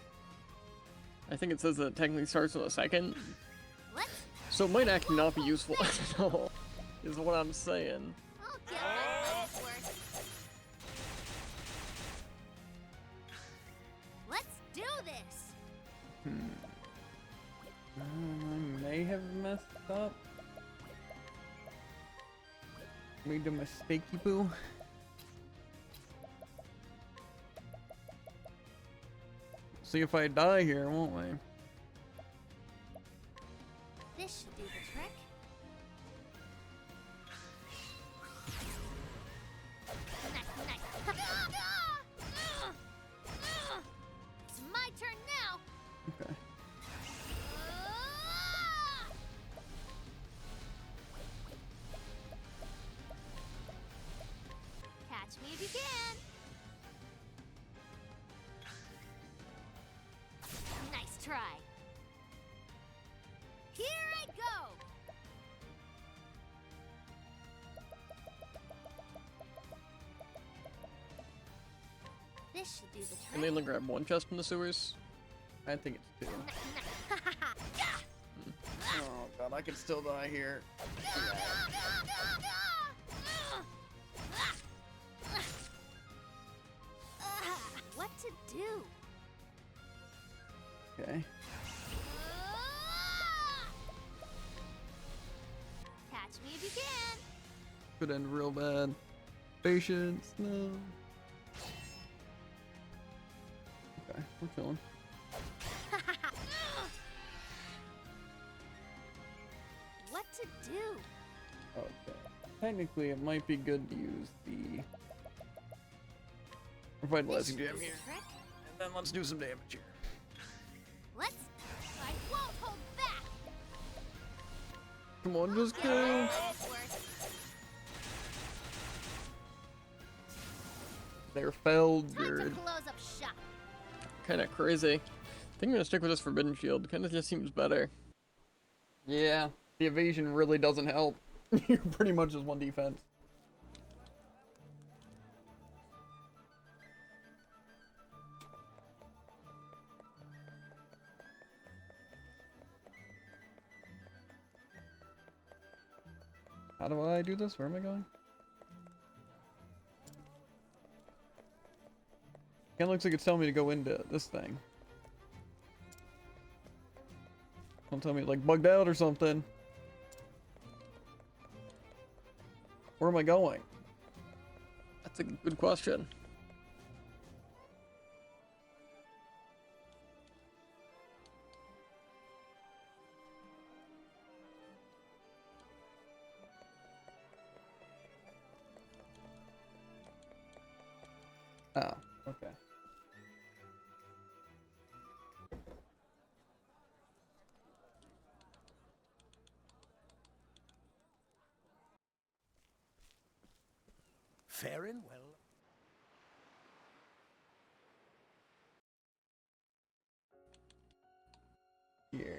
I think it says that it technically starts with a second. Let's. So it might actually not be useful at all, is what I'm saying. I'll get my money's worth. Let's do this. I may have messed up. Made a mistakey boo. See if I die here, won't we? This should do the trick. Nice. It's my turn now. Okay. Catch me if you can. Nice try. Here I go. This should do the trick. Can they only grab one chest from the sewers? I think it's two. Oh god, I could still die here. What to do? Okay. Catch me if you can. Could end real bad. Patience, no. Okay, we're chilling. What to do? Okay. Technically, it might be good to use the revitalizing This gem is a here. trick. And then let's do some damage here. Let's. I won't hold back. Come on, just Get go. my money's worth. They're felled. Time to You're close up shop. Kinda crazy. I think I'm gonna stick with this Forbidden Shield. Kinda just seems better. yeah. The evasion really doesn't help. You're pretty much just one defense. How do I do this? Where am I going? Kinda looks like it's telling me to go into this thing. Don't tell me it, like bugged out or something. Where am I going? That's a good question. Oh, okay. Faring well. Yes.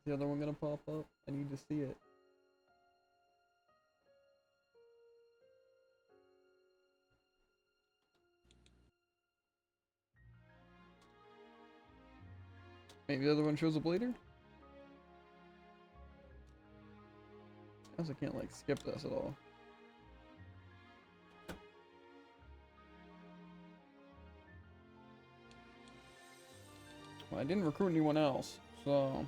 The other one gonna pop up? I need to see it. Maybe the other one shows up later? Guess I can't like skip this at all. Well, I didn't recruit anyone else, so...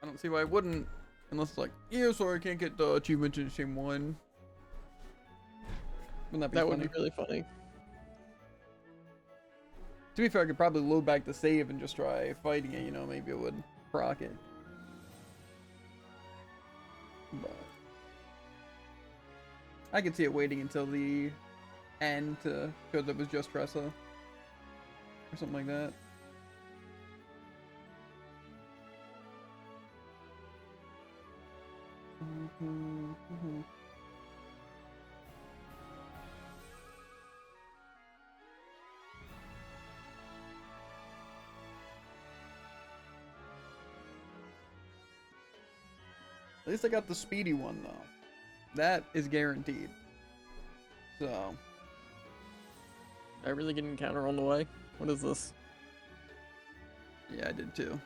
I don't see why I wouldn't. Unless it's like, yeah, sorry, I can't get the achievement in the same one. Wouldn't that be That funny? would be really funny. To be fair, I could probably load back the save and just try fighting it, you know, maybe it would proc it. But I could see it waiting until the end to because it was just Tressa. Or something like that. At least I got the speedy one though. That is guaranteed. So I really get an encounter on the way. What is this? yeah, I did too.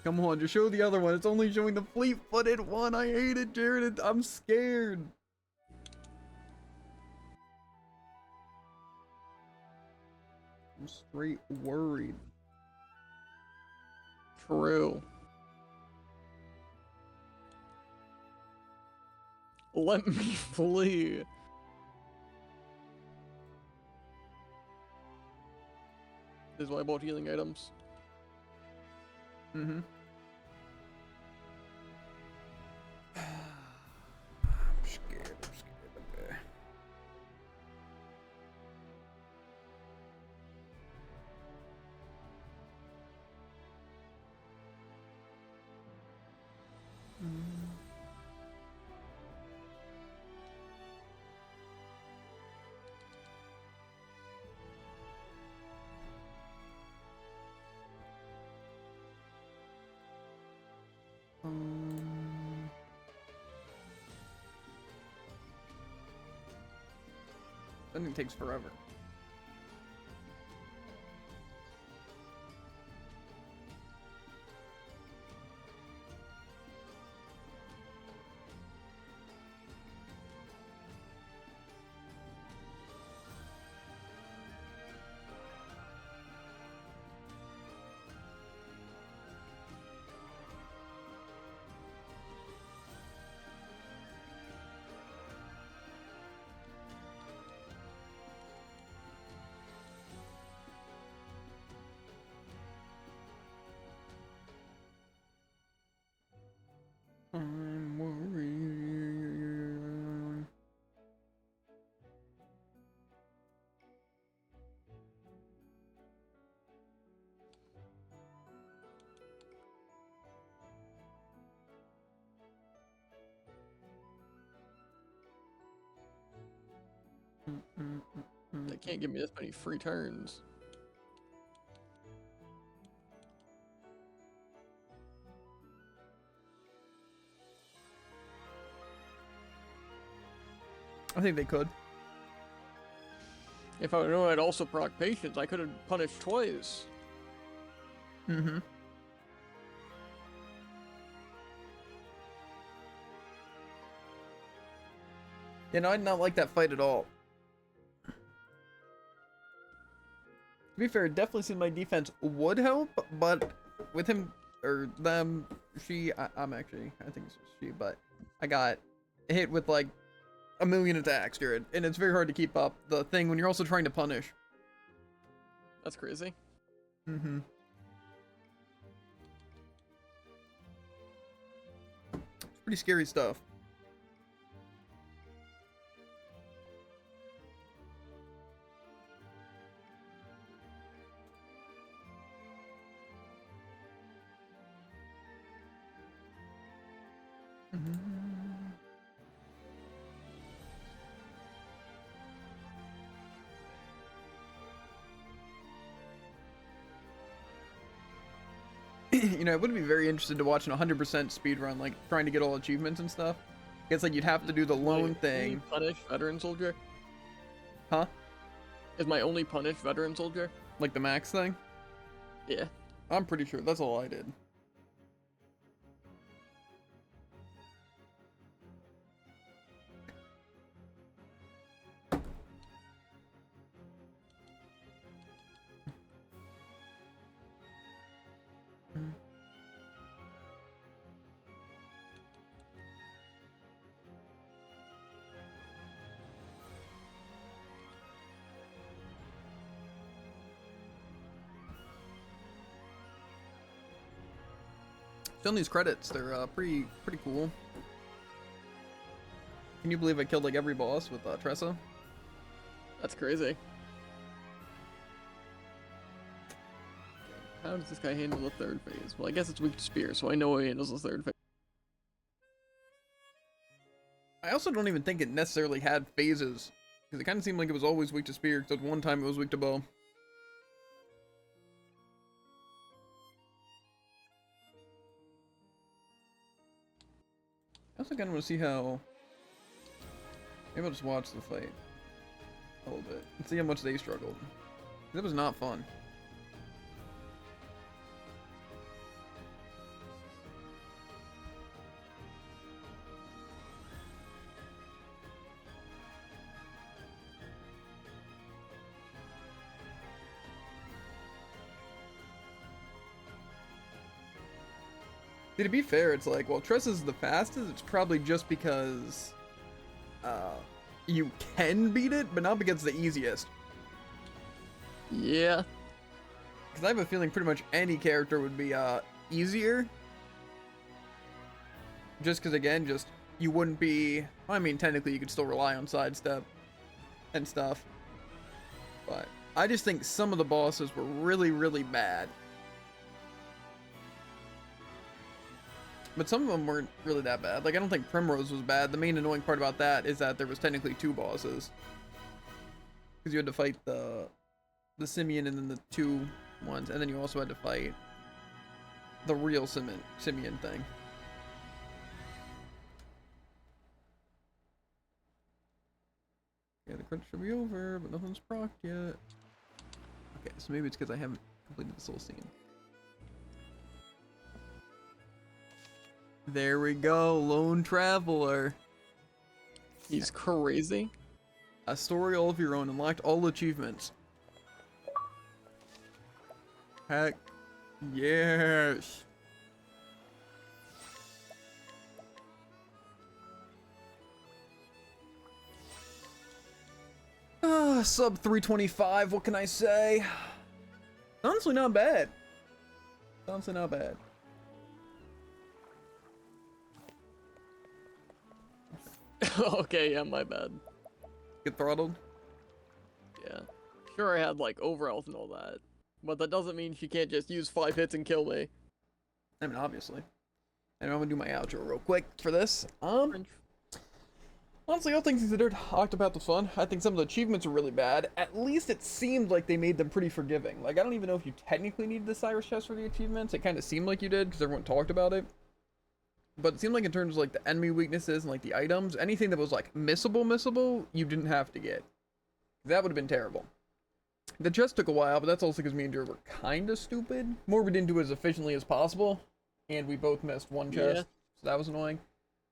Come on, just show the other one. It's only showing the fleet-footed one. I hate it, Jared. I'm scared. I'm straight worried. True. Let me flee. This is why I bought healing items. Mm-hmm. I'm scared. Okay. That thing takes forever. I'm worried. They can't give me this many free turns. I think they could. If I know I'd also proc patience, I could have punished twice. Mm-hmm. You know, I did not like that fight at all. To be fair, it definitely seemed my defense would help, but with him, or them, I'm actually, I think it's she, but I got hit with like a million attacks, Jared, and it's very hard to keep up the thing when you're also trying to punish. That's crazy. Mm-hmm. It's pretty scary stuff. You know, I would be very interested to watch an 100% speed run, like trying to get all achievements and stuff. It's like you'd have to do the lone Only thing. Punish veteran soldier. Huh? Is my only punish veteran soldier? Like the max thing? Yeah. I'm pretty sure that's all I did. Still these credits, they're pretty cool. Can you believe I killed like every boss with Tressa? That's crazy. How does this guy handle the third phase? Well, I guess it's weak to spear, so I know he handles the third phase. I also don't even think it necessarily had phases, because it kind of seemed like it was always weak to spear, except one time it was weak to bow. I also kind of want to see how... Maybe I'll just watch the fight a little bit and see how much they struggled. It was not fun. See, to be fair, it's like, well, Tressa's the fastest, it's probably just because you can beat it, but not because it's the easiest. Yeah. Because I have a feeling pretty much any character would be easier. Just because, again, just you wouldn't be... I mean, technically you could still rely on sidestep and stuff. But I just think some of the bosses were really, really bad. But some of them weren't really that bad. Like, I don't think Primrose was bad. The main annoying part about that is that there was technically 2 bosses. Because you had to fight the Simian and then the 2 ones. And then you also had to fight the real Simian thing. Yeah, the credit should be over, but nothing's procced yet. Okay, so maybe it's because I haven't completed the soul scene. There we go, Lone Traveler. He's crazy. A story all of your own, unlocked all achievements. Heck, yes. Sub 325, what can I say? Honestly, not bad. Honestly, not bad. Okay, yeah, my bad. Get throttled? Yeah. Sure, I had, like, overhealth and all that. But that doesn't mean she can't just use 5 hits and kill me. I mean, obviously. And I'm gonna do my outro real quick for this. Honestly, all things considered, Octopath was fun. I think some of the achievements are really bad. At least it seemed like they made them pretty forgiving. Like, I don't even know if you technically needed the Cyrus chest for the achievements. It kind of seemed like you did, because everyone talked about it. But it seemed like in terms of, like, the enemy weaknesses and, like, the items, anything that was, like, missable, you didn't have to get. That would have been terrible. The chest took a while, but that's also because me and Drew were kind of stupid. More, we didn't do it as efficiently as possible, and we both missed one chest, so that was annoying.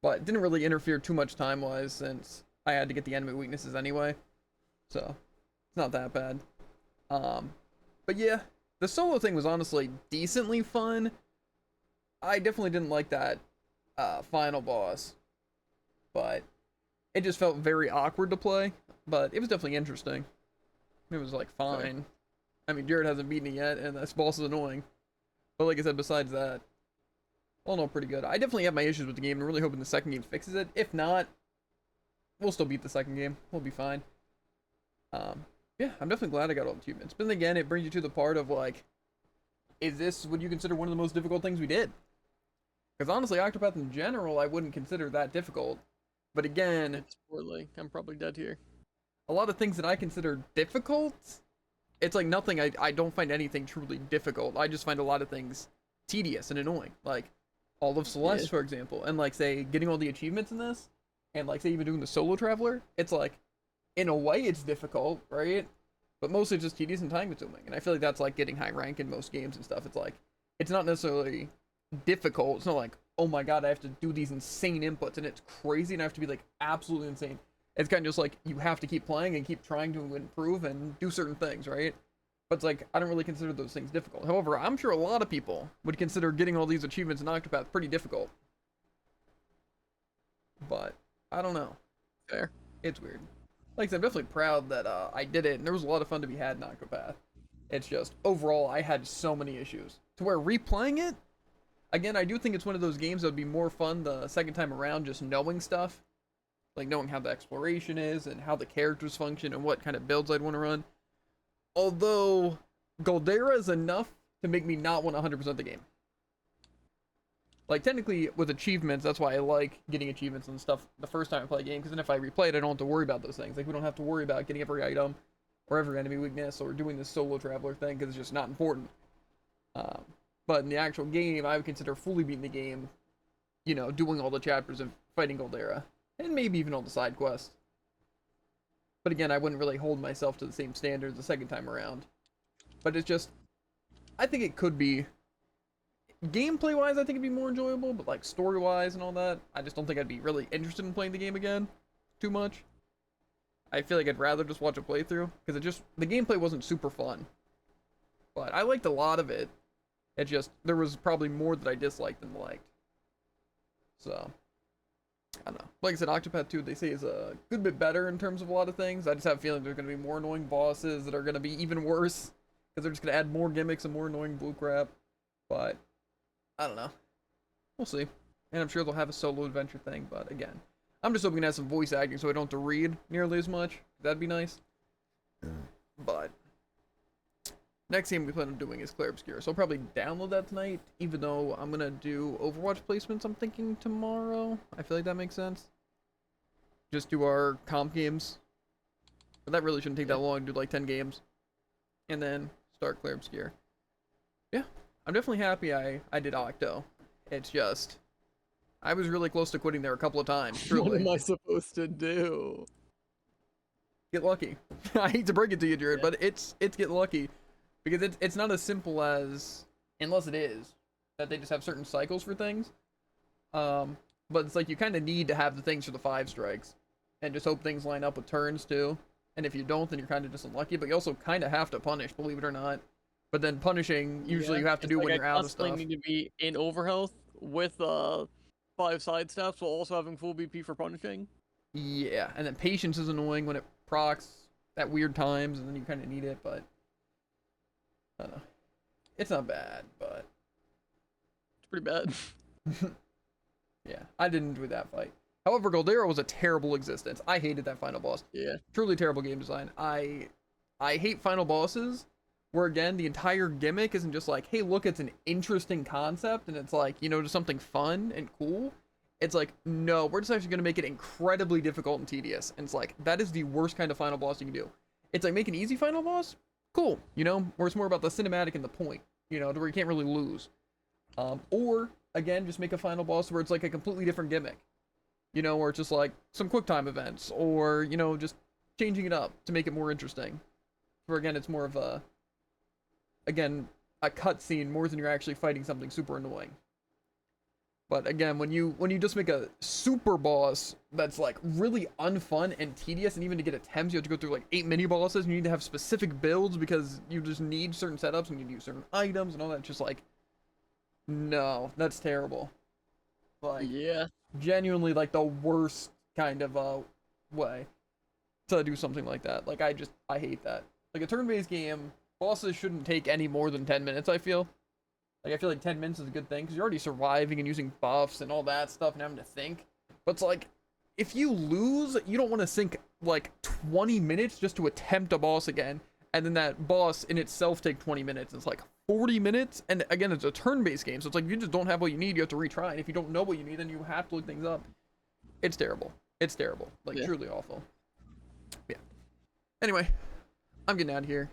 But it didn't really interfere too much time-wise, since I had to get the enemy weaknesses anyway. So, it's not that bad. But yeah, the solo thing was honestly decently fun. I definitely didn't like that final boss, but it just felt very awkward to play. But it was definitely interesting. It was like fine. Sure. I mean, Jared hasn't beaten it yet, and this boss is annoying. But like I said, besides that, all in all, pretty good. I definitely have my issues with the game. I'm really hoping the second game fixes it. If not, we'll still beat the second game. We'll be fine. Yeah, I'm definitely glad I got all the achievements. But then again, it brings you to the part of like, is this what you consider one of the most difficult things we did? Because honestly, Octopath in general, I wouldn't consider that difficult. But again, It's poorly. I'm probably dead here. a lot of things that I consider difficult, it's like nothing, I don't find anything truly difficult. I just find a lot of things tedious and annoying. Like, all of Celeste, for example. And like, say, getting all the achievements in this, and like, say, even doing the solo traveler, it's like, in a way, it's difficult, right? But mostly just tedious and time consuming. And I feel like that's like getting high rank in most games and stuff. It's like, it's not necessarily difficult. It's not like, oh my god, I have to do these insane inputs and it's crazy and I have to be like absolutely insane. It's kind of just like you have to keep playing and keep trying to improve and do certain things, right? But it's like, I don't really consider those things difficult. However, I'm sure a lot of people would consider getting all these achievements in Octopath pretty difficult. But, I don't know. Fair. It's weird. Like I said, I'm definitely proud that I did it, and there was a lot of fun to be had in Octopath. It's just, overall, I had so many issues. To where replaying it, again, I do think it's one of those games that would be more fun the second time around, just knowing stuff. Like, knowing how the exploration is, and how the characters function, and what kind of builds I'd want to run. Although, Goldera is enough to make me not want 100% the game. Like, technically, with achievements, that's why I like getting achievements and stuff the first time I play a game, because then if I replay it, I don't have to worry about those things. Like, we don't have to worry about getting every item, or every enemy weakness, or doing this solo traveler thing, because it's just not important. But in the actual game, I would consider fully beating the game, you know, doing all the chapters and fighting Goldera. And maybe even all the side quests. But again, I wouldn't really hold myself to the same standards the second time around. But it's just, I think it could be, gameplay-wise, I think it'd be more enjoyable, but like story-wise and all that, I just don't think I'd be really interested in playing the game again too much. I feel like I'd rather just watch a playthrough, because the gameplay wasn't super fun. But I liked a lot of it. It just, there was probably more that I disliked than liked. So, I don't know. Like I said, Octopath 2, they say, is a good bit better in terms of a lot of things. I just have a feeling there's going to be more annoying bosses that are going to be even worse, because they're just going to add more gimmicks and more annoying blue crap. But, I don't know. We'll see. And I'm sure they'll have a solo adventure thing, but again, I'm just hoping to have some voice acting so I don't have to read nearly as much. That'd be nice. But, next game we plan on doing is Clair Obscur, so I'll probably download that tonight, even though I'm gonna do Overwatch placements, I'm thinking tomorrow. I feel like that makes sense. Just do our comp games. But that really shouldn't take that long, do like 10 games. And then start Clair Obscur. Yeah, I'm definitely happy I did Octo. It's just, I was really close to quitting there a couple of times, truly. What am I supposed to do? Get lucky. I hate to break it to you, Jared, but it's get lucky. Because it's not as simple as, unless it is, that they just have certain cycles for things. But it's like you kind of need to have the things for the 5 strikes. And just hope things line up with turns too. And if you don't, then you're kind of just unlucky. But you also kind of have to punish, believe it or not. But then punishing, usually you have to do like when you're out of stuff. I need to be in overhealth with 5 side steps while also having full BP for punishing. Yeah, and then patience is annoying when it procs at weird times, and then you kind of need it, but I don't know. It's not bad, but It's pretty bad. yeah, I didn't enjoy that fight. However, Goldera was a terrible existence. I hated that final boss. Yeah. Truly terrible game design. I hate final bosses where, again, the entire gimmick isn't just like, hey, look, it's an interesting concept, and it's like, you know, just something fun and cool. It's like, no, we're just actually going to make it incredibly difficult and tedious. And it's like, that is the worst kind of final boss you can do. It's like, make an easy final boss? Cool, you know, where it's more about the cinematic and the point, you know, to where you can't really lose. Or, again, just make a final boss where it's like a completely different gimmick. You know, where it's just like some quick time events, or, you know, just changing it up to make it more interesting. Where, again, it's more of a, again, a cutscene more than you're actually fighting something super annoying. But again, when you just make a super boss that's like really unfun and tedious, and even to get attempts, you have to go through like 8 mini bosses, and you need to have specific builds because you just need certain setups and you use certain items and all that. It's just like, no, that's terrible. Like, Yeah. genuinely like the worst kind of way to do something like that. Like, I hate that. Like, a turn-based game, bosses shouldn't take any more than 10 minutes, I feel. Like, I feel like 10 minutes is a good thing, because you're already surviving and using buffs and all that stuff and having to think. But it's like, if you lose, you don't want to sink, like, 20 minutes just to attempt a boss again, and then that boss in itself take 20 minutes. It's like 40 minutes, and again, it's a turn-based game, so it's like, if you just don't have what you need, you have to retry, and if you don't know what you need, then you have to look things up. It's terrible. It's terrible. Like, truly awful. Yeah. Anyway, I'm getting out of here,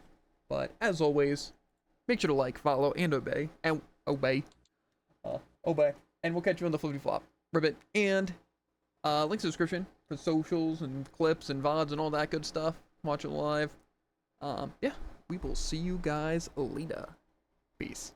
but as always, make sure to like, follow, and obey. And obey. And we'll catch you on the flippity flop. Ribbit. And links in the description for socials and clips and VODs and all that good stuff. Watch it live. Yeah. We will see you guys later. Peace.